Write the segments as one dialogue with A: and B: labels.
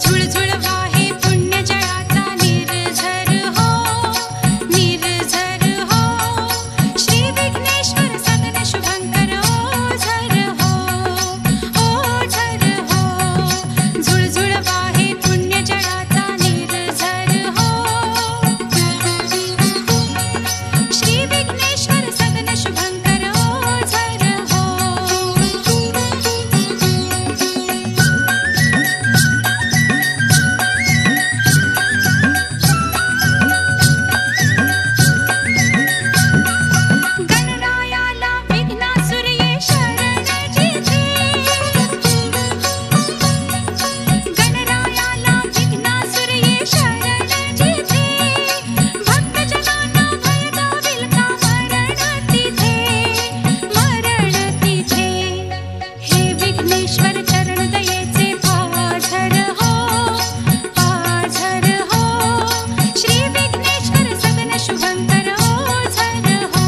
A: झुळझुळ वाहे पुण्य जळाचा निर्झर हो, निर्झर हो. श्री विघ्नेश्वर सदन शुभंकर ओझर हो, ओझर हो. झुळझुळ वाहे पुण्य जळाचा निर्झर हो. श्री विघ्नेश्वर सदन शुभंकर ओझर हो. गणरायाला विघ्नासुर ये शरण जिथे, गणरायाला विघ्नासुर ये शरण जिथे. भक्तजनांना भय दाविल का मरण तिथे, मरण तिथे. हे विघ्नेश्वर चरण दयेचे पाझर हो, पाझर हो. श्री विघ्नेश्वर सदन शुभंकर ओझर हो.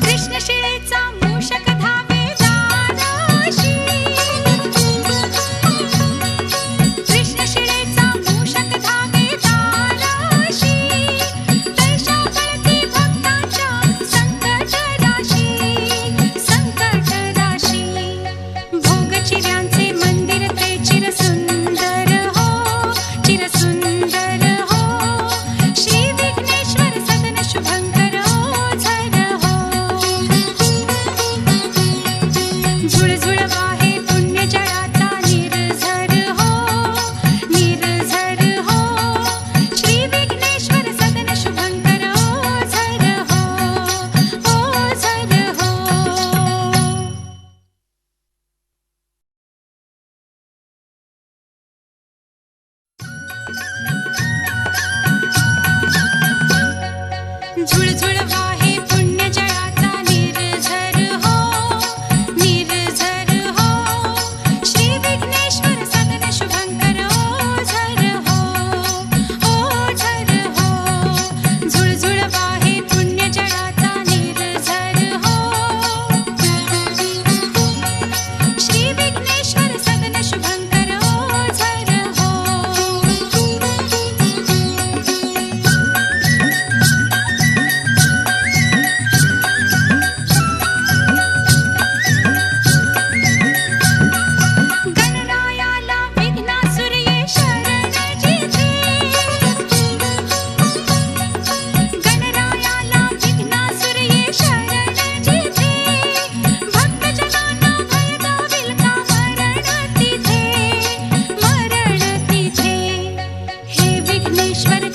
A: कृष्णशिळेचा मूषक धावे दाराशी, कृष्णशिळेचा मूषक धावे दाराशी. तैशा कळती भक्तांच्या संकट राशी, संकट राशी. भोगचिऱ्यांचे मंदिर ते चिरसुंदर हो, चिरसुंदर हो. श्री विघ्नेश्वर सदन शुभंकर ओझर हो. झुळझुळ वाहे पुण्य जळाचा निर्झर हो, निर्झर हो. श्री विघ्नेश्वर सदन शुभंकर ओझर हो, ओझर हो. झुळझुळ वाहे पुण्य जळाचा निर्झर हो, निर्झर हो. श्री विघ्नेश्वर सदन शुभंकर ओझर हो, ओझर हो. झुळझुळ वाहे पुण्य जळाचा निर्झर हो. श्री विघ्नेश्वर सदन शुभंकर ओझर हो. गणरायाला विघ्नासुर ये शरण जिथे, गणरायाला विघ्नासुर ये शरण जिथे. भक्तजनांना भय दाविल का मरण तिथे, मरण तिथे. हे विघ्नेश्वर